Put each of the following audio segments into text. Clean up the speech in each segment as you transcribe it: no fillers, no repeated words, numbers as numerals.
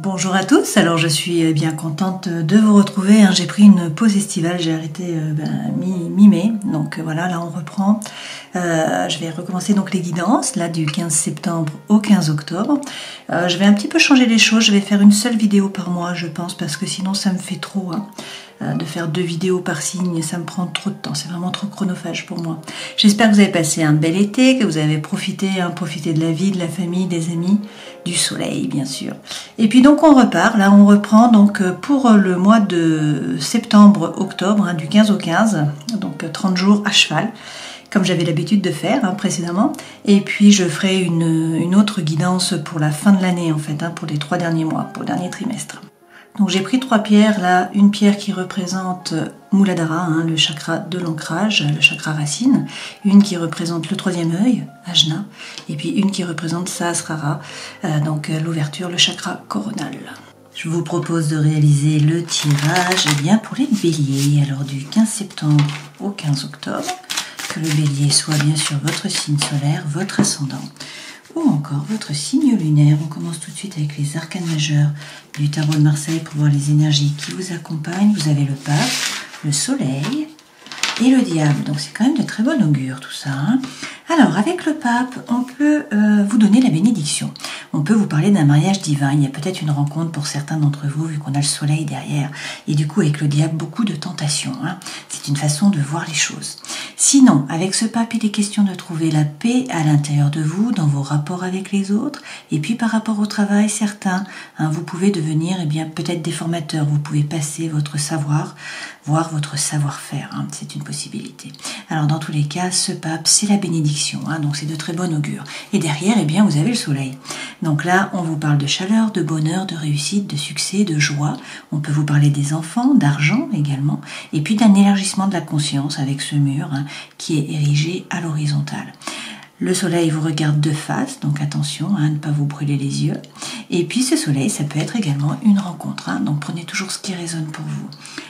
Bonjour à tous, alors je suis bien contente de vous retrouver. J'ai pris une pause estivale, j'ai arrêté mi-mai, donc voilà, là on reprend. Je vais recommencer donc les guidances, là du 15 septembre au 15 octobre. Je vais un petit peu changer les choses, je vais faire une seule vidéo par mois je pense, parce que sinon ça me fait trop. De faire 2 vidéos par signe, ça me prend trop de temps, c'est vraiment trop chronophage pour moi. J'espère que vous avez passé un bel été, que vous avez profité de la vie, de la famille, des amis, du soleil bien sûr. Et puis donc on repart, là on reprend donc pour le mois de septembre-octobre, du 15 au 15, donc 30 jours à cheval, comme j'avais l'habitude de faire précédemment. Et puis je ferai une autre guidance pour la fin de l'année en fait, pour les 3 derniers mois, pour le dernier trimestre. Donc j'ai pris 3 pierres, là, une pierre qui représente Muladhara, le chakra de l'ancrage, le chakra racine, une qui représente le 3e œil, Ajna, et puis une qui représente Sahasrara, donc l'ouverture, le chakra coronal. Je vous propose de réaliser le tirage pour les béliers, alors du 15 septembre au 15 octobre, que le bélier soit bien sûr votre signe solaire, votre ascendant, ou encore votre signe lunaire. On commence tout de suite avec les arcanes majeurs du tarot de Marseille pour voir les énergies qui vous accompagnent. Vous avez le pape, le soleil et le diable. Donc c'est quand même de très bon augure tout ça. Alors avec le pape, on peut vous donner la bénédiction. On peut vous parler d'un mariage divin. Il y a peut-être une rencontre pour certains d'entre vous, vu qu'on a le soleil derrière. Et du coup, avec le diable, beaucoup de tentations. C'est une façon de voir les choses. Sinon, avec ce pape, il est question de trouver la paix à l'intérieur de vous, dans vos rapports avec les autres. Et puis par rapport au travail, certains, vous pouvez devenir peut-être des formateurs. Vous pouvez passer votre savoir, voire votre savoir-faire. C'est une possibilité. Alors dans tous les cas, ce pape, c'est la bénédiction. Donc c'est de très bon augure. Et derrière, vous avez le soleil. Donc là, on vous parle de chaleur, de bonheur, de réussite, de succès, de joie. On peut vous parler des enfants, d'argent également, et puis d'un élargissement de la conscience avec ce mur qui est érigé à l'horizontale. Le soleil vous regarde de face, donc attention à ne pas vous brûler les yeux. Et puis ce soleil, ça peut être également une rencontre, donc prenez toujours ce qui résonne pour vous.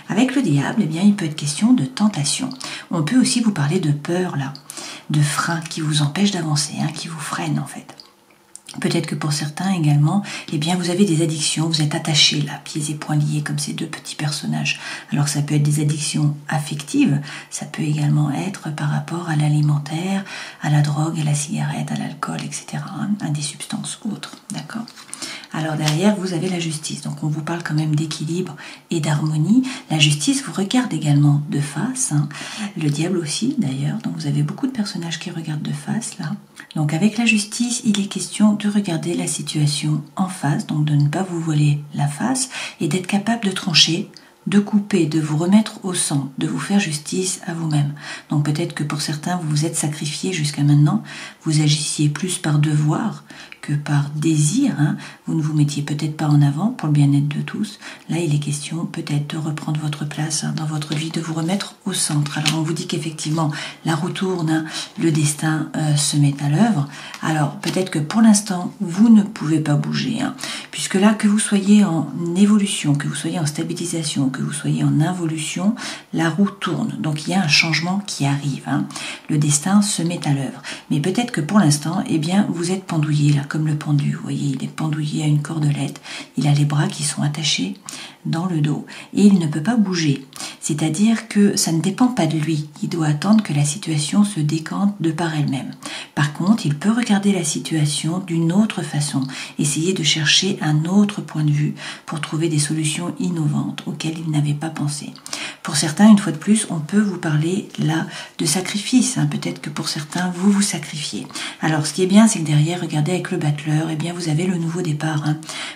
Avec le diable, il peut être question de tentation. On peut aussi vous parler de peur là, de freins qui vous empêchent d'avancer, qui vous freinent en fait. Peut-être que pour certains également, vous avez des addictions, vous êtes attachés là, pieds et poings liés comme ces 2 petits personnages. Alors ça peut être des addictions affectives, ça peut également être par rapport à l'alimentaire, à la drogue, à la cigarette, à l'alcool, etc. À des substances autres, d'accord ? Alors derrière, vous avez la justice. Donc on vous parle quand même d'équilibre et d'harmonie. La justice vous regarde également de face. Le diable aussi d'ailleurs. Donc vous avez beaucoup de personnages qui regardent de face là. Donc avec la justice, il est question de regarder la situation en face. Donc de ne pas vous voiler la face et d'être capable de trancher, de couper, de vous remettre au centre, de vous faire justice à vous-même. Donc peut-être que pour certains, vous vous êtes sacrifiés jusqu'à maintenant. Vous agissiez plus par devoir que par désir, vous ne vous mettiez peut-être pas en avant pour le bien-être de tous. Là, il est question peut-être de reprendre votre place dans votre vie, de vous remettre au centre. Alors, on vous dit qu'effectivement, la roue tourne, le destin se met à l'œuvre. Alors, peut-être que pour l'instant, vous ne pouvez pas bouger, puisque là, que vous soyez en évolution, que vous soyez en stabilisation, que vous soyez en involution, la roue tourne. Donc, il y a un changement qui arrive. Le destin se met à l'œuvre. Mais peut-être que pour l'instant, vous êtes pendouillé là, comme le pendu, vous voyez, il est pendouillé à une cordelette, il a les bras qui sont attachés dans le dos et il ne peut pas bouger. C'est-à-dire que ça ne dépend pas de lui, il doit attendre que la situation se décante de par elle-même. Par contre, il peut regarder la situation d'une autre façon, essayer de chercher un autre point de vue pour trouver des solutions innovantes auxquelles il n'avait pas pensé. Pour certains, une fois de plus, on peut vous parler là de sacrifice. Peut-être que pour certains, vous vous sacrifiez. Alors, ce qui est bien, c'est que derrière, regardez avec le battleur, vous avez le nouveau départ.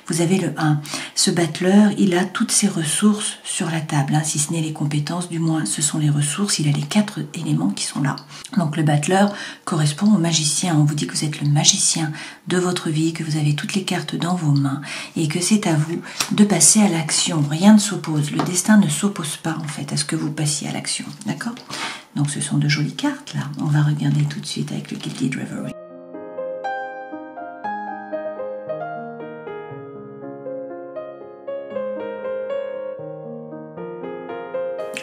Vous avez le 1. Ce battleur, il a toutes ses ressources sur la table, si ce n'est les compétences, du moins, ce sont les ressources. Il a les 4 éléments qui sont là. Donc, le battleur correspond au magicien. On vous dit que vous êtes le magicien de votre vie, que vous avez toutes les cartes dans vos mains et que c'est à vous de passer à l'action. Rien ne s'oppose. Le destin ne s'oppose pas, en fait, à ce que vous passiez à l'action. D'accord ? Donc, ce sont de jolies cartes, là. On va regarder tout de suite avec le Gilded Reverie.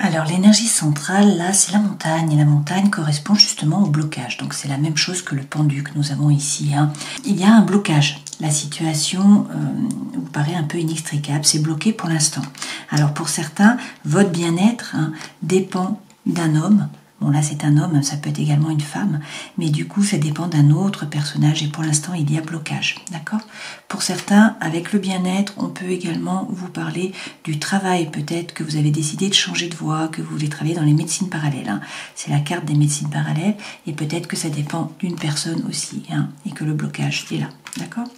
Alors l'énergie centrale, là, c'est la montagne. Et la montagne correspond justement au blocage. Donc c'est la même chose que le pendu que nous avons ici. Il y a un blocage la situation vous paraît un peu inextricable, c'est bloqué pour l'instant. Alors pour certains, votre bien-être dépend d'un homme. Bon là c'est un homme, ça peut être également une femme, mais du coup ça dépend d'un autre personnage et pour l'instant il y a blocage, d'accord? Pour certains, avec le bien-être, on peut également vous parler du travail, peut-être que vous avez décidé de changer de voie, que vous voulez travailler dans les médecines parallèles, c'est la carte des médecines parallèles et peut-être que ça dépend d'une personne aussi et que le blocage est là, d'accord?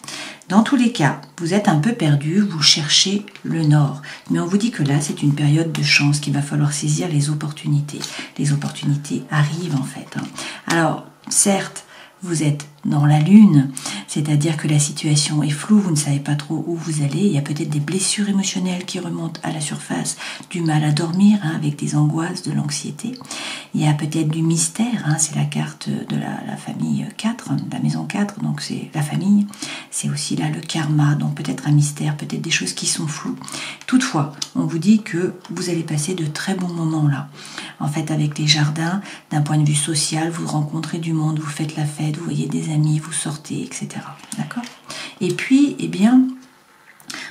Dans tous les cas, vous êtes un peu perdu, vous cherchez le nord. Mais on vous dit que là, c'est une période de chance qu'il va falloir saisir les opportunités. Les opportunités arrivent en fait. Alors, certes, vous êtes dans la lune, c'est-à-dire que la situation est floue, vous ne savez pas trop où vous allez, il y a peut-être des blessures émotionnelles qui remontent à la surface, du mal à dormir avec des angoisses, de l'anxiété, il y a peut-être du mystère, c'est la carte de la famille 4, la maison 4, donc c'est la famille, c'est aussi là le karma, donc peut-être un mystère, peut-être des choses qui sont floues. Toutefois, on vous dit que vous allez passer de très bons moments là. En fait, avec les jardins, d'un point de vue social, vous rencontrez du monde, vous faites la fête, vous voyez des amis, vous sortez, etc. D'accord ? Et puis, eh bien,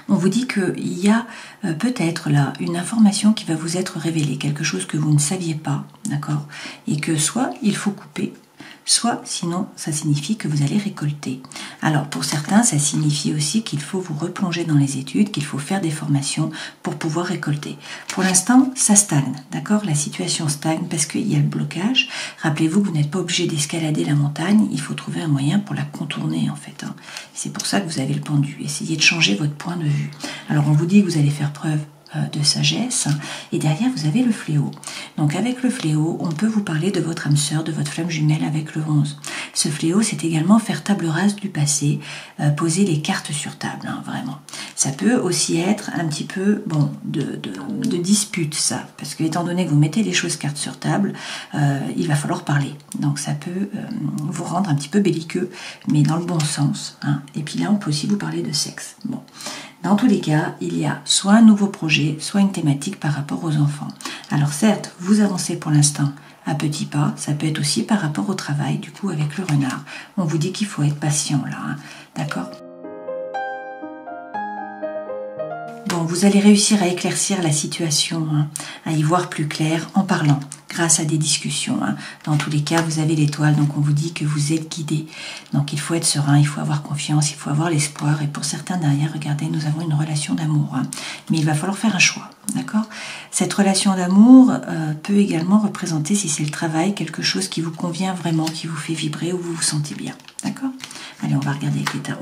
on vous dit qu'il y a peut-être là une information qui va vous être révélée, quelque chose que vous ne saviez pas, d'accord ? Et que soit il faut couper, soit sinon ça signifie que vous allez récolter. Alors pour certains, ça signifie aussi qu'il faut vous replonger dans les études, qu'il faut faire des formations pour pouvoir récolter. Pour l'instant, ça stagne, d'accord ? La situation stagne parce qu'il y a le blocage. Rappelez-vous que vous n'êtes pas obligé d'escalader la montagne, il faut trouver un moyen pour la contourner en fait. C'est pour ça que vous avez le pendu. Essayez de changer votre point de vue. Alors on vous dit que vous allez faire preuve de sagesse et derrière vous avez le fléau. Donc avec le fléau, on peut vous parler de votre âme sœur, de votre flamme jumelle avec le 11. Ce fléau, c'est également faire table rase du passé, poser les cartes sur table, vraiment. Ça peut aussi être un petit peu de dispute, ça, parce que étant donné que vous mettez les choses cartes sur table, il va falloir parler. Donc ça peut vous rendre un petit peu belliqueux, mais dans le bon sens. Et puis là, on peut aussi vous parler de sexe. Bon. Dans tous les cas, il y a soit un nouveau projet, soit une thématique par rapport aux enfants. Alors certes, vous avancez pour l'instant à petits pas, ça peut être aussi par rapport au travail, du coup avec le renard. On vous dit qu'il faut être patient là, d'accord ? Bon, vous allez réussir à éclaircir la situation, à y voir plus clair en parlant, grâce à des discussions. Dans tous les cas, vous avez l'étoile, donc on vous dit que vous êtes guidé. Donc il faut être serein, il faut avoir confiance, il faut avoir l'espoir. Et pour certains derrière, regardez, nous avons une relation d'amour. Mais il va falloir faire un choix, d'accord ? Cette relation d'amour peut également représenter, si c'est le travail, quelque chose qui vous convient vraiment, qui vous fait vibrer, où vous vous sentez bien, d'accord ? Allez, on va regarder avec les tarots.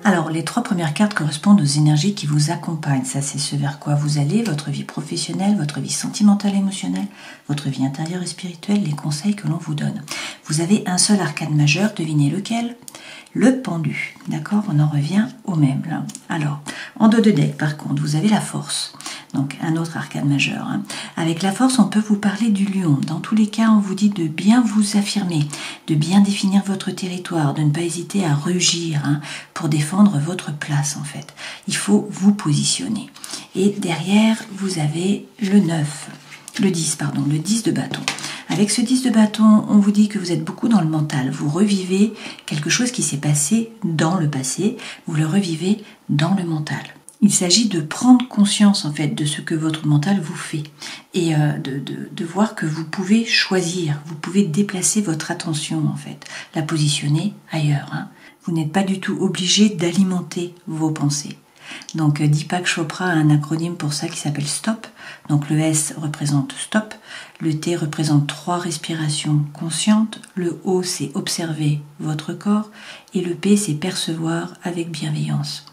Alors, les 3 premières cartes correspondent aux énergies qui vous accompagnent. Ça, c'est ce vers quoi vous allez, votre vie professionnelle, votre vie sentimentale, émotionnelle, votre vie intérieure et spirituelle, les conseils que l'on vous donne. Vous avez un seul arcane majeur, devinez lequel ? Le pendu, d'accord ? On en revient au même, là. Alors, en dos de deck, par contre, vous avez la force. Donc, un autre arcane majeur. Avec la force, on peut vous parler du lion. Dans tous les cas, on vous dit de bien vous affirmer, de bien définir votre territoire, de ne pas hésiter à rugir pour défendre votre place, en fait. Il faut vous positionner. Et derrière, vous avez le 10 de bâton. Avec ce 10 de bâton, on vous dit que vous êtes beaucoup dans le mental. Vous revivez quelque chose qui s'est passé dans le passé. Vous le revivez dans le mental. Il s'agit de prendre conscience en fait de ce que votre mental vous fait et de voir que vous pouvez choisir, vous pouvez déplacer votre attention en fait, la positionner ailleurs. Vous n'êtes pas du tout obligé d'alimenter vos pensées. Donc Deepak Chopra a un acronyme pour ça qui s'appelle STOP. Donc le S représente stop, le T représente 3 respirations conscientes, le O c'est observer votre corps et le P c'est percevoir avec bienveillance.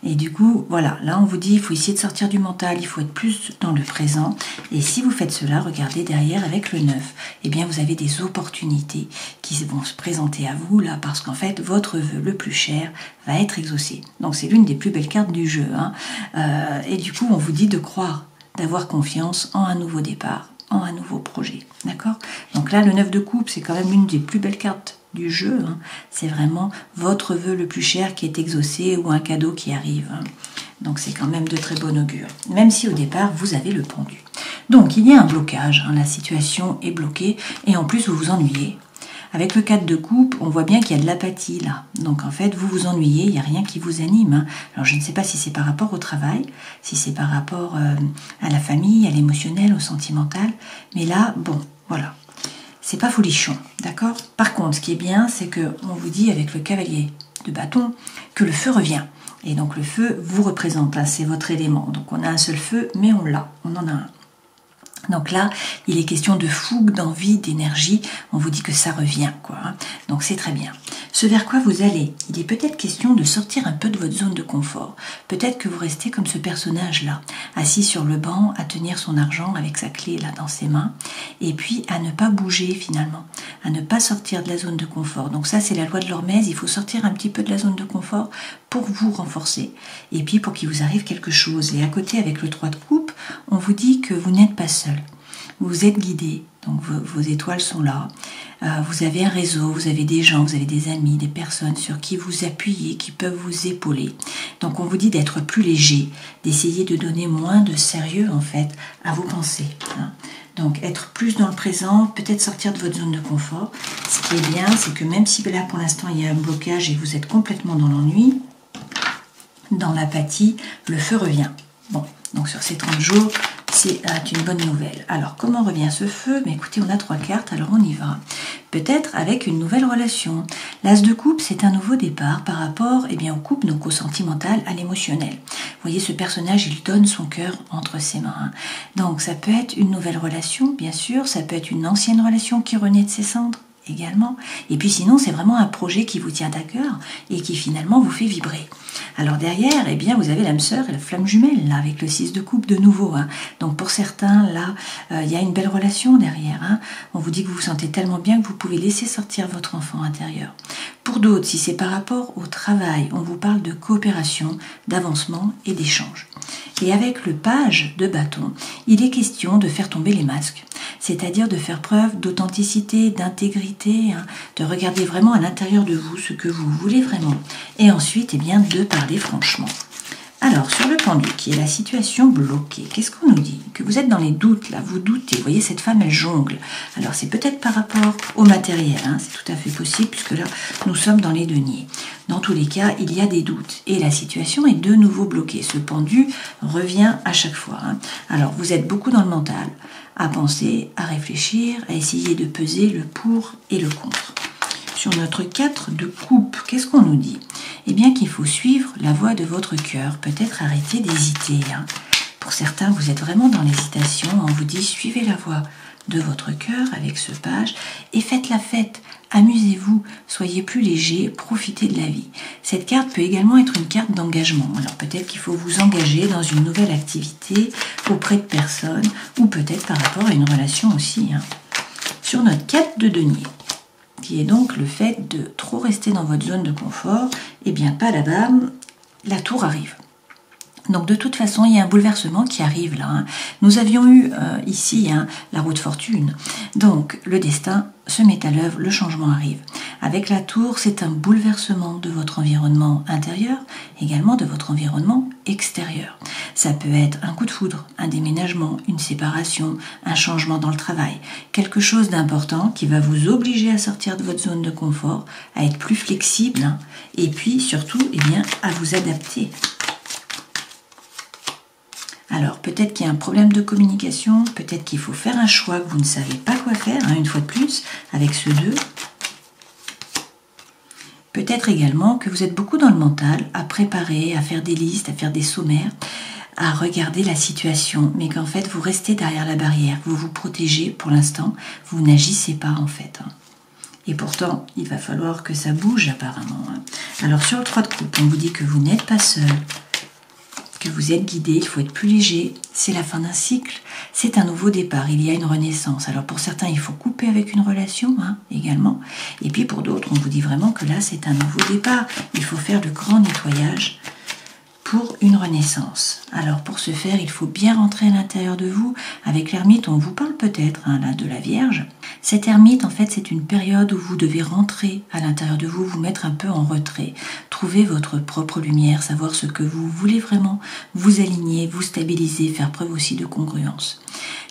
Et du coup, voilà, là on vous dit il faut essayer de sortir du mental, il faut être plus dans le présent. Et si vous faites cela, regardez derrière avec le 9, eh bien vous avez des opportunités qui vont se présenter à vous là, parce qu'en fait votre vœu le plus cher va être exaucé. Donc c'est l'une des plus belles cartes du jeu. Et du coup on vous dit de croire, d'avoir confiance en un nouveau départ, en un nouveau projet. D'accord ? Donc là le 9 de coupe c'est quand même l'une des plus belles cartes du jeu, hein. C'est vraiment votre vœu le plus cher qui est exaucé ou un cadeau qui arrive, hein. Donc c'est quand même de très bon augure, même si au départ vous avez le pendu. Donc il y a un blocage, hein, la situation est bloquée et en plus vous vous ennuyez. Avec le 4 de coupe, on voit bien qu'il y a de l'apathie là. Donc en fait, vous vous ennuyez, il n'y a rien qui vous anime, hein. Alors je ne sais pas si c'est par rapport au travail, si c'est par rapport à la famille, à l'émotionnel, au sentimental. Mais là, bon, voilà. C'est pas folichon, d'accord? Par contre, ce qui est bien, c'est qu'on vous dit avec le cavalier de bâton que le feu revient. Et donc le feu vous représente, là, c'est votre élément. Donc on a un seul feu, mais on l'a, on en a un. Donc là, il est question de fougue, d'envie, d'énergie. On vous dit que ça revient, quoi, hein. Donc c'est très bien. Ce vers quoi vous allez, il est peut-être question de sortir un peu de votre zone de confort. Peut-être que vous restez comme ce personnage-là, assis sur le banc, à tenir son argent avec sa clé là dans ses mains, et puis à ne pas bouger finalement, à ne pas sortir de la zone de confort. Donc ça, c'est la loi de l'Hormèse, il faut sortir un petit peu de la zone de confort pour vous renforcer, et puis pour qu'il vous arrive quelque chose. Et à côté, avec le 3 de coupe, on vous dit que vous n'êtes pas seul. Vous êtes guidé, donc vos étoiles sont là. Vous avez un réseau, vous avez des gens, vous avez des amis, des personnes sur qui vous appuyez, qui peuvent vous épauler. Donc on vous dit d'être plus léger, d'essayer de donner moins de sérieux en fait à vos pensées, hein. Donc être plus dans le présent, peut-être sortir de votre zone de confort. Ce qui est bien, c'est que même si là pour l'instant il y a un blocage et vous êtes complètement dans l'ennui, dans l'apathie, le feu revient. Bon, donc sur ces 30 jours, c'est une bonne nouvelle. Alors, comment revient ce feu? Mais écoutez, on a 3 cartes, alors on y va. Peut-être avec une nouvelle relation. L'As de coupe, c'est un nouveau départ par rapport au couple, donc au sentimental, à l'émotionnel. Vous voyez, ce personnage, il donne son cœur entre ses mains, hein. Donc, ça peut être une nouvelle relation, bien sûr. Ça peut être une ancienne relation qui renaît de ses cendres également. Et puis sinon, c'est vraiment un projet qui vous tient à cœur et qui finalement vous fait vibrer. Alors derrière, vous avez l'âme sœur et la flamme jumelle, là, avec le 6 de coupe de nouveau, hein. Donc pour certains, là, il y a une belle relation derrière, hein. On vous dit que vous vous sentez tellement bien que vous pouvez laisser sortir votre enfant intérieur. Pour d'autres, si c'est par rapport au travail, on vous parle de coopération, d'avancement et d'échange. Et avec le page de bâton, il est question de faire tomber les masques. C'est-à-dire de faire preuve d'authenticité, d'intégrité, hein, de regarder vraiment à l'intérieur de vous ce que vous voulez vraiment. Et ensuite, de parler franchement. Alors, sur le pendu, qui est la situation bloquée, qu'est-ce qu'on nous dit? Que vous êtes dans les doutes, là, vous doutez. Vous voyez, cette femme, elle jongle. Alors, c'est peut-être par rapport au matériel, hein, c'est tout à fait possible, puisque là, nous sommes dans les deniers. Dans tous les cas, il y a des doutes. Et la situation est de nouveau bloquée. Ce pendu revient à chaque fois, hein. Alors, vous êtes beaucoup dans le mental, à penser, à réfléchir, à essayer de peser le pour et le contre. Sur notre 4 de coupe, qu'est-ce qu'on nous dit? Eh bien qu'il faut suivre la voie de votre cœur, peut-être arrêter d'hésiter, hein. Pour certains, vous êtes vraiment dans l'hésitation, on vous dit suivez la voie de votre cœur avec ce page et faites la fête, amusez-vous, soyez plus léger, profitez de la vie. Cette carte peut également être une carte d'engagement, alors peut-être qu'il faut vous engager dans une nouvelle activité auprès de personnes ou peut-être par rapport à une relation aussi, hein. Sur notre 4 de denier, qui est donc le fait de trop rester dans votre zone de confort, pas là-bas, la tour arrive. Donc de toute façon, il y a un bouleversement qui arrive là, hein. Nous avions eu ici, hein, la roue de fortune. Donc le destin se met à l'œuvre, le changement arrive. Avec la tour, c'est un bouleversement de votre environnement intérieur, également de votre environnement extérieur. Ça peut être un coup de foudre, un déménagement, une séparation, un changement dans le travail. Quelque chose d'important qui va vous obliger à sortir de votre zone de confort, à être plus flexible, hein, et puis surtout, à vous adapter. Alors, peut-être qu'il y a un problème de communication, peut-être qu'il faut faire un choix que vous ne savez pas quoi faire, hein, une fois de plus, avec ce 2. Peut-être également que vous êtes beaucoup dans le mental, à préparer, à faire des listes, à faire des sommaires, à regarder la situation, mais qu'en fait, vous restez derrière la barrière, vous vous protégez pour l'instant, vous n'agissez pas en fait, hein. Et pourtant, il va falloir que ça bouge apparemment, hein. Alors, sur le 3 de coupe, on vous dit que vous n'êtes pas seul, que vous êtes guidé, il faut être plus léger, c'est la fin d'un cycle, c'est un nouveau départ, il y a une renaissance. Alors pour certains, il faut couper avec une relation, hein, également, et puis pour d'autres, on vous dit vraiment que là, c'est un nouveau départ, il faut faire le grand nettoyage pour une renaissance. Alors pour ce faire, il faut bien rentrer à l'intérieur de vous. Avec l'ermite, on vous parle peut-être là de la Vierge. Cette ermite, en fait, c'est une période où vous devez rentrer à l'intérieur de vous, vous mettre un peu en retrait, trouver votre propre lumière, savoir ce que vous voulez vraiment, vous aligner, vous stabiliser, faire preuve aussi de congruence.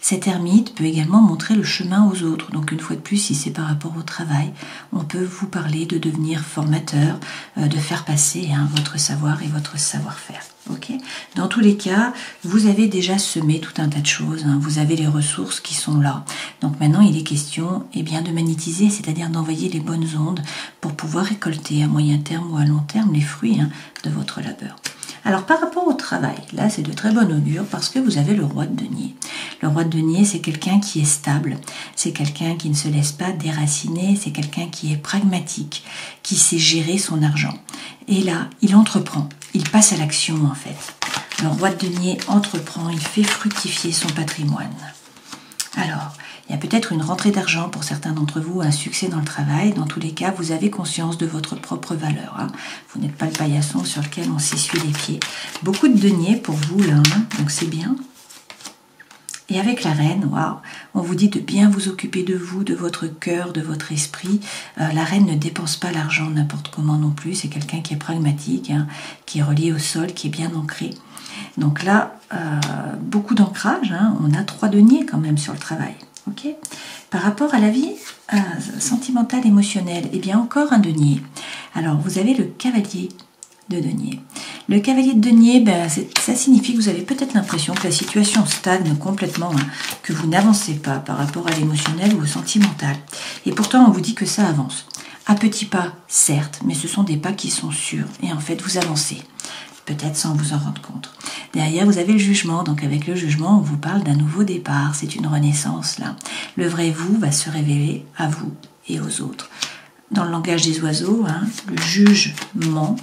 Cette ermite peut également montrer le chemin aux autres. Donc une fois de plus, si c'est par rapport au travail, on peut vous parler de devenir formateur, de faire passer votre savoir et votre savoir-faire. Okay. Dans tous les cas, vous avez déjà semé tout un tas de choses, vous avez les ressources qui sont là. Donc maintenant, il est question de magnétiser, c'est-à-dire d'envoyer les bonnes ondes pour pouvoir récolter à moyen terme ou à long terme les fruits de votre labeur. Alors par rapport au travail, là c'est de très bon augure parce que vous avez le roi de denier. Le roi de denier, c'est quelqu'un qui est stable, c'est quelqu'un qui ne se laisse pas déraciner, c'est quelqu'un qui est pragmatique, qui sait gérer son argent. Et là, il entreprend, il passe à l'action en fait. Le roi de denier entreprend, il fait fructifier son patrimoine. Alors, il y a peut-être une rentrée d'argent pour certains d'entre vous, un succès dans le travail. Dans tous les cas, vous avez conscience de votre propre valeur. Vous n'êtes pas le paillasson sur lequel on s'essuie les pieds. Beaucoup de deniers pour vous là, donc c'est bien. Et avec la reine, waouh, on vous dit de bien vous occuper de vous, de votre cœur, de votre esprit. La reine ne dépense pas l'argent n'importe comment non plus. C'est quelqu'un qui est pragmatique, qui est relié au sol, qui est bien ancré. Donc là, beaucoup d'ancrage. On a 3 deniers quand même sur le travail. Okay. Par rapport à la vie sentimentale, émotionnelle, eh bien encore un denier. Alors vous avez le cavalier de denier. Le cavalier de denier, ça signifie que vous avez peut-être l'impression que la situation stagne complètement, que vous n'avancez pas par rapport à l'émotionnel ou au sentimental. Et pourtant on vous dit que ça avance. À petits pas, certes, mais ce sont des pas qui sont sûrs. Et en fait vous avancez. Peut-être sans vous en rendre compte. Derrière, vous avez le jugement. Donc avec le jugement, on vous parle d'un nouveau départ. C'est une renaissance là. Le vrai vous va se révéler à vous et aux autres. Dans le langage des oiseaux, le jugement.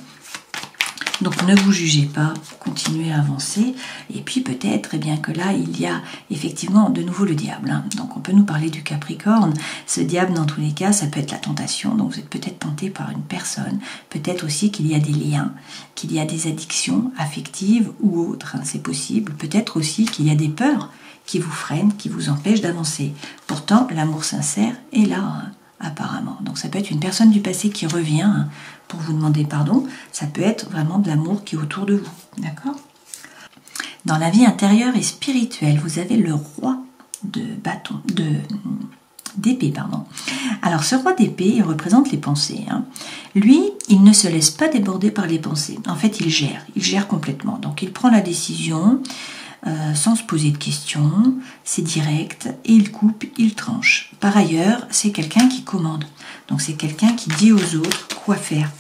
Donc ne vous jugez pas, continuez à avancer. Et puis peut-être que là, il y a effectivement de nouveau le diable. Donc on peut nous parler du Capricorne. Ce diable, dans tous les cas, ça peut être la tentation. Donc vous êtes peut-être tenté par une personne. Peut-être aussi qu'il y a des liens, qu'il y a des addictions affectives ou autres. C'est possible. Peut-être aussi qu'il y a des peurs qui vous freinent, qui vous empêchent d'avancer. Pourtant, l'amour sincère est là, apparemment. Donc ça peut être une personne du passé qui revient pour vous demander pardon. Ça peut être vraiment de l'amour qui est autour de vous. D'accord ? Dans la vie intérieure et spirituelle, vous avez le roi d'épée. Alors ce roi d'épée, il représente les pensées. Lui, il ne se laisse pas déborder par les pensées. En fait, il gère complètement. Donc il prend la décision sans se poser de questions, c'est direct, et il coupe, il tranche. Par ailleurs, c'est quelqu'un qui commande. Donc c'est quelqu'un qui dit aux autres quoi faire,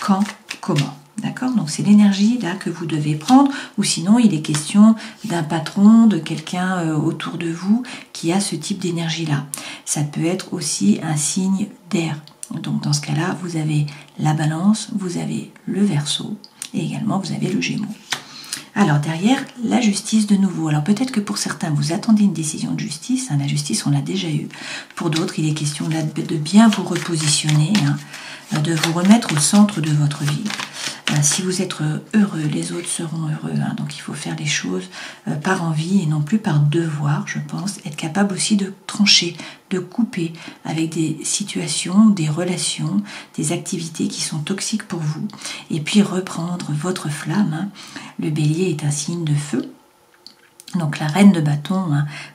quand, comment. D'accord ? Donc c'est l'énergie là que vous devez prendre, ou sinon il est question d'un patron, de quelqu'un autour de vous qui a ce type d'énergie-là. Ça peut être aussi un signe d'air. Donc dans ce cas-là, vous avez la balance, vous avez le Verseau, et également vous avez le Gémeaux. Alors derrière, la justice de nouveau. Alors peut-être que pour certains, vous attendez une décision de justice. La justice, on l'a déjà eue. Pour d'autres, il est question là de bien vous repositionner, de vous remettre au centre de votre vie. Si vous êtes heureux, les autres seront heureux. Donc il faut faire les choses par envie et non plus par devoir, je pense. Être capable aussi de trancher, de couper avec des situations, des relations, des activités qui sont toxiques pour vous. Et puis reprendre votre flamme. Le bélier est un signe de feu. Donc la reine de bâton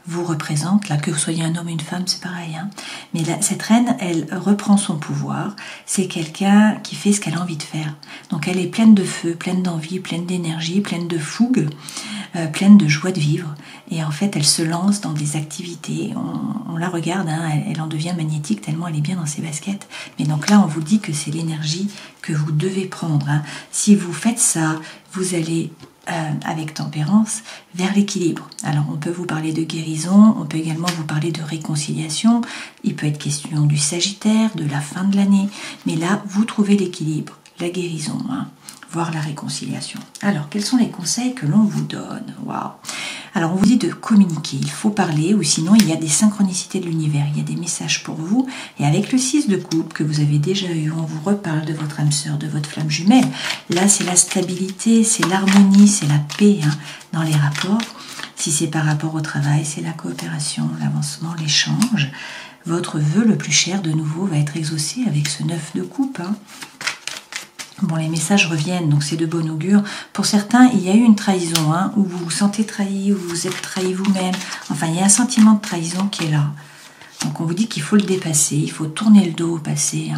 vous représente, là que vous soyez un homme ou une femme, c'est pareil. Mais là, cette reine, elle reprend son pouvoir. C'est quelqu'un qui fait ce qu'elle a envie de faire. Donc elle est pleine de feu, pleine d'envie, pleine d'énergie, pleine de fougue, pleine de joie de vivre. Et en fait, elle se lance dans des activités. On la regarde, elle en devient magnétique tellement elle est bien dans ses baskets. Mais donc là, on vous dit que c'est l'énergie que vous devez prendre. Si vous faites ça, vous allez avec tempérance, vers l'équilibre. Alors on peut vous parler de guérison, on peut également vous parler de réconciliation, il peut être question du Sagittaire, de la fin de l'année, mais là vous trouvez l'équilibre, la guérison. voire la réconciliation. Alors, quels sont les conseils que l'on vous donne? Waouh! Alors, on vous dit de communiquer, il faut parler, ou sinon il y a des synchronicités de l'univers, il y a des messages pour vous. Et avec le 6 de coupe que vous avez déjà eu, on vous reparle de votre âme sœur, de votre flamme jumelle. Là, c'est la stabilité, c'est l'harmonie, c'est la paix dans les rapports. Si c'est par rapport au travail, c'est la coopération, l'avancement, l'échange. Votre vœu le plus cher, de nouveau, va être exaucé avec ce 9 de coupe. Bon, les messages reviennent, donc c'est de bon augure. Pour certains, il y a eu une trahison, où vous vous sentez trahi, où vous vous êtes trahi vous-même. Enfin, il y a un sentiment de trahison qui est là. Donc on vous dit qu'il faut le dépasser, il faut tourner le dos au passé.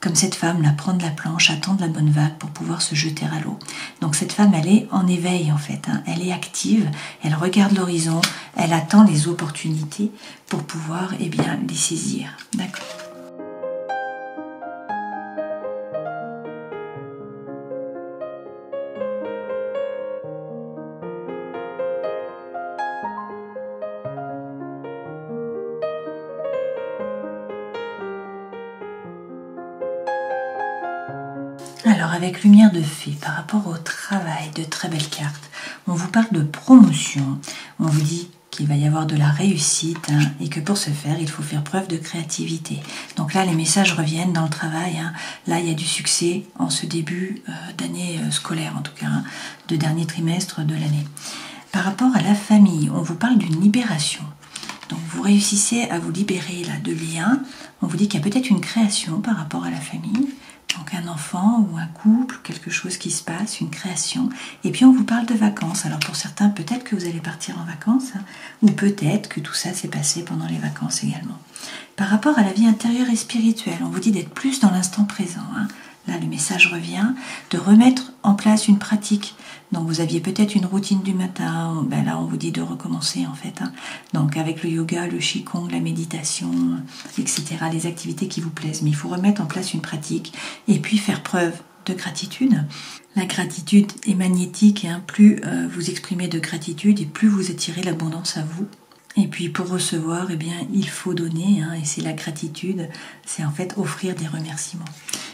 Comme cette femme, là, prendre la planche, attendre la bonne vague pour pouvoir se jeter à l'eau. Donc cette femme, elle est en éveil en fait. Elle est active, elle regarde l'horizon, elle attend les opportunités pour pouvoir les saisir. D'accord ? Alors avec lumière de fée, par rapport au travail, de très belles cartes, on vous parle de promotion, on vous dit qu'il va y avoir de la réussite et que pour ce faire, il faut faire preuve de créativité. Donc là, les messages reviennent dans le travail. Là, il y a du succès en ce début d'année scolaire, en tout cas, de dernier trimestre de l'année. Par rapport à la famille, on vous parle d'une libération. Donc vous réussissez à vous libérer là, de liens. On vous dit qu'il y a peut-être une création par rapport à la famille. Donc un enfant ou un couple, quelque chose qui se passe, une création. Et puis on vous parle de vacances. Alors pour certains, peut-être que vous allez partir en vacances, ou peut-être que tout ça s'est passé pendant les vacances également. Par rapport à la vie intérieure et spirituelle, on vous dit d'être plus dans l'instant présent. Là, le message revient, de remettre en place une pratique. Donc vous aviez peut-être une routine du matin, là on vous dit de recommencer en fait. Donc avec le yoga, le qigong, la méditation, etc. Les activités qui vous plaisent. Mais il faut remettre en place une pratique et puis faire preuve de gratitude. La gratitude est magnétique, plus vous exprimez de gratitude et plus vous attirez l'abondance à vous. Et puis pour recevoir, il faut donner, et c'est la gratitude, c'est en fait offrir des remerciements.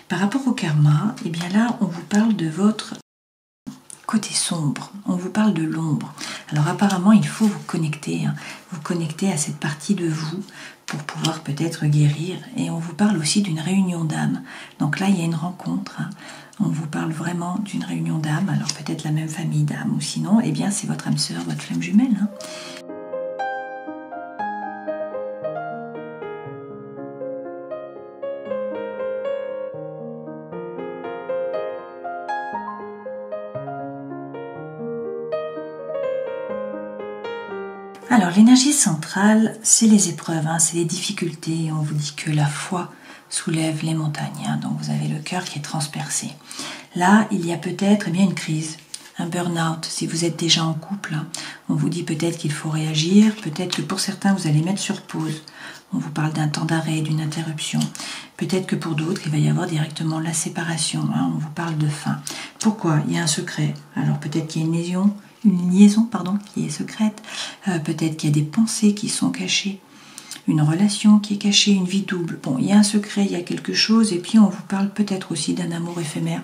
Par rapport au karma, là on vous parle de votre côté sombre, on vous parle de l'ombre. Alors apparemment il faut vous connecter à cette partie de vous pour pouvoir peut-être guérir. Et on vous parle aussi d'une réunion d'âmes. Donc là il y a une rencontre, on vous parle vraiment d'une réunion d'âmes, alors peut-être la même famille d'âmes, ou sinon c'est votre âme sœur, votre flamme jumelle. Alors l'énergie centrale, c'est les épreuves, c'est les difficultés. On vous dit que la foi soulève les montagnes, donc vous avez le cœur qui est transpercé. Là, il y a peut-être une crise, un burn-out. Si vous êtes déjà en couple, on vous dit peut-être qu'il faut réagir, peut-être que pour certains vous allez mettre sur pause. On vous parle d'un temps d'arrêt, d'une interruption. Peut-être que pour d'autres, il va y avoir directement la séparation. On vous parle de fin. Pourquoi? Il y a un secret. Alors peut-être qu'il y a une liaison qui est secrète. Peut-être qu'il y a des pensées qui sont cachées. Une relation qui est cachée, une vie double. Bon, il y a un secret, il y a quelque chose. Et puis on vous parle peut-être aussi d'un amour éphémère,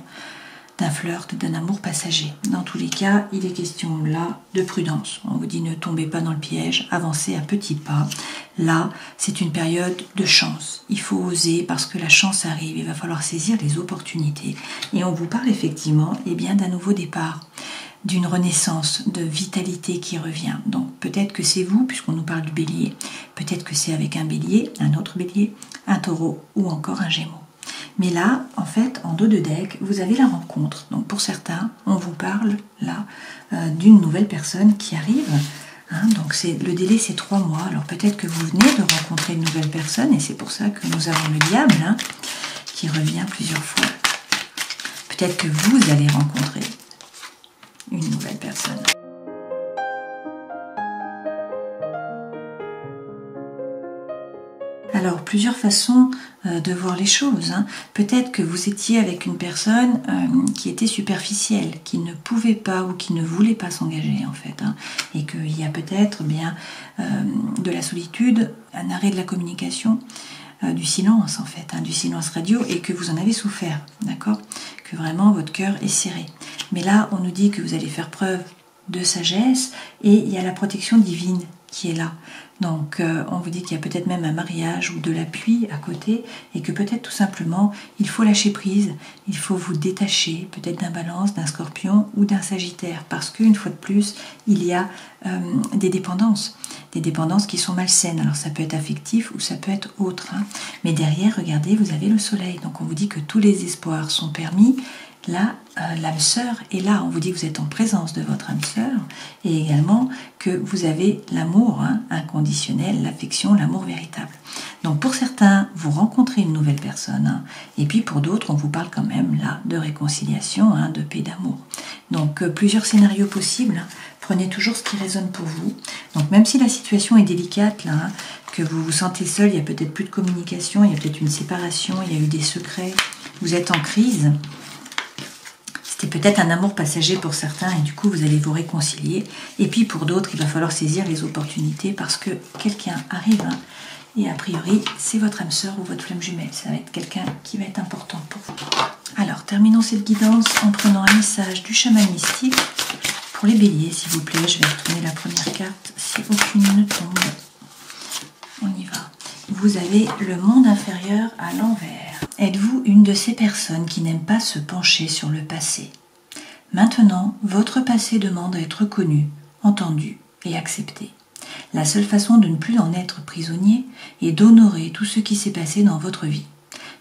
d'un flirt, d'un amour passager. Dans tous les cas, il est question là de prudence. On vous dit ne tombez pas dans le piège, avancez à petits pas. Là, c'est une période de chance. Il faut oser parce que la chance arrive. Il va falloir saisir les opportunités. Et on vous parle effectivement d'un nouveau départ, d'une renaissance, de vitalité qui revient. Donc peut-être que c'est vous, puisqu'on nous parle du bélier. Peut-être que c'est avec un bélier, un autre bélier, un taureau ou encore un gémeau. Mais là, en fait, en dos de deck, vous avez la rencontre. Donc pour certains, on vous parle là d'une nouvelle personne qui arrive. Donc le délai, c'est 3 mois. Alors peut-être que vous venez de rencontrer une nouvelle personne et c'est pour ça que nous avons le diable qui revient plusieurs fois. Peut-être que vous allez rencontrer une nouvelle personne. Alors, plusieurs façons de voir les choses. Peut-être que vous étiez avec une personne qui était superficielle, qui ne pouvait pas ou qui ne voulait pas s'engager en fait. Et qu'il y a peut-être de la solitude, un arrêt de la communication, du silence en fait, du silence radio, et que vous en avez souffert, d'accord ? que vraiment votre cœur est serré. Mais là, on nous dit que vous allez faire preuve de sagesse et il y a la protection divine qui est là. Donc on vous dit qu'il y a peut-être même un mariage ou de l'appui à côté et que peut-être tout simplement il faut lâcher prise, il faut vous détacher peut-être d'un Balance, d'un Scorpion ou d'un Sagittaire parce qu'une fois de plus il y a des dépendances qui sont malsaines. Alors ça peut être affectif ou ça peut être autre, hein. Mais derrière, regardez, vous avez le soleil, donc on vous dit que tous les espoirs sont permis. Là, l'âme sœur est là. On vous dit que vous êtes en présence de votre âme sœur et également que vous avez l'amour inconditionnel, l'affection, l'amour véritable. Donc pour certains, vous rencontrez une nouvelle personne, hein, et puis pour d'autres, on vous parle quand même là de réconciliation, hein, de paix, d'amour. Donc plusieurs scénarios possibles. Hein. Prenez toujours ce qui résonne pour vous. Donc même si la situation est délicate, là, hein, que vous vous sentez seul, il y a peut-être plus de communication, il y a peut-être une séparation, il y a eu des secrets, vous êtes en crise. C'était peut-être un amour passager pour certains et du coup vous allez vous réconcilier. Et puis pour d'autres, il va falloir saisir les opportunités parce que quelqu'un arrive, hein, et a priori c'est votre âme sœur ou votre flamme jumelle. Ça va être quelqu'un qui va être important pour vous. Alors terminons cette guidance en prenant un message du chaman mystique pour les béliers, s'il vous plaît. Je vais retourner la première carte si aucune ne tombe. On y va. Vous avez le monde inférieur à l'envers. Êtes-vous une de ces personnes qui n'aiment pas se pencher sur le passé? Maintenant, votre passé demande à être connu, entendu et accepté. La seule façon de ne plus en être prisonnier est d'honorer tout ce qui s'est passé dans votre vie,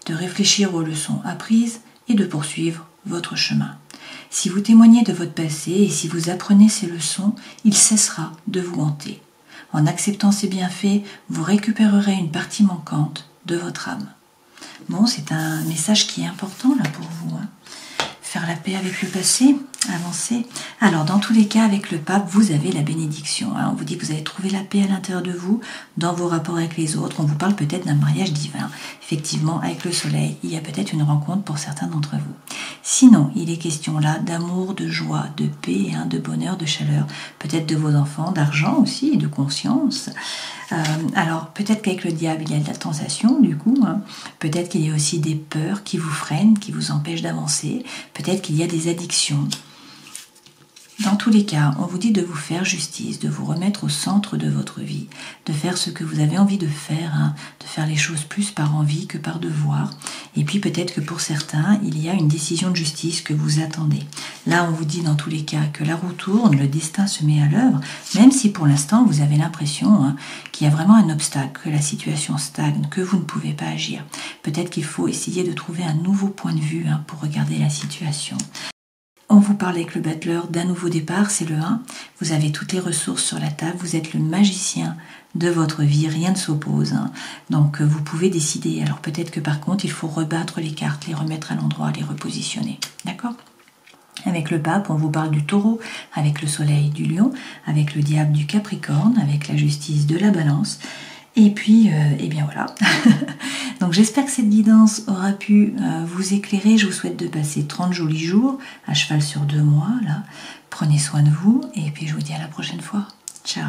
de réfléchir aux leçons apprises et de poursuivre votre chemin. Si vous témoignez de votre passé et si vous apprenez ces leçons, il cessera de vous hanter. En acceptant ces bienfaits, vous récupérerez une partie manquante de votre âme. Bon, c'est un message qui est important là pour vous, hein. Faire la paix avec le passé, avancer. Alors, dans tous les cas, avec le pape, vous avez la bénédiction, hein. On vous dit que vous allez trouver la paix à l'intérieur de vous, dans vos rapports avec les autres. On vous parle peut-être d'un mariage divin. Effectivement, avec le soleil, il y a peut-être une rencontre pour certains d'entre vous. Sinon, il est question là d'amour, de joie, de paix, hein, de bonheur, de chaleur, peut-être de vos enfants, d'argent aussi, de conscience. Alors, peut-être qu'avec le diable, il y a de la tentation, du coup, hein. Peut-être qu'il y a aussi des peurs qui vous freinent, qui vous empêchent d'avancer. Peut-être qu'il y a des addictions. Dans tous les cas, on vous dit de vous faire justice, de vous remettre au centre de votre vie, de faire ce que vous avez envie de faire, hein, de faire les choses plus par envie que par devoir. Et puis peut-être que pour certains, il y a une décision de justice que vous attendez. Là, on vous dit dans tous les cas que la roue tourne, le destin se met à l'œuvre, même si pour l'instant, vous avez l'impression, hein, qu'il y a vraiment un obstacle, que la situation stagne, que vous ne pouvez pas agir. Peut-être qu'il faut essayer de trouver un nouveau point de vue, hein, pour regarder la situation. On vous parle avec le battleur d'un nouveau départ, c'est le 1. Vous avez toutes les ressources sur la table, vous êtes le magicien de votre vie, rien ne s'oppose, hein. Donc vous pouvez décider. Alors peut-être que par contre, il faut rebattre les cartes, les remettre à l'endroit, les repositionner. D'accord ? Avec le pape, on vous parle du taureau, avec le soleil du lion, avec le diable du capricorne, avec la justice de la balance. Et puis, eh bien voilà. Donc j'espère que cette guidance aura pu vous éclairer. Je vous souhaite de passer 30 jolis jours, à cheval sur 2 mois, là. Prenez soin de vous, et puis je vous dis à la prochaine fois. Ciao.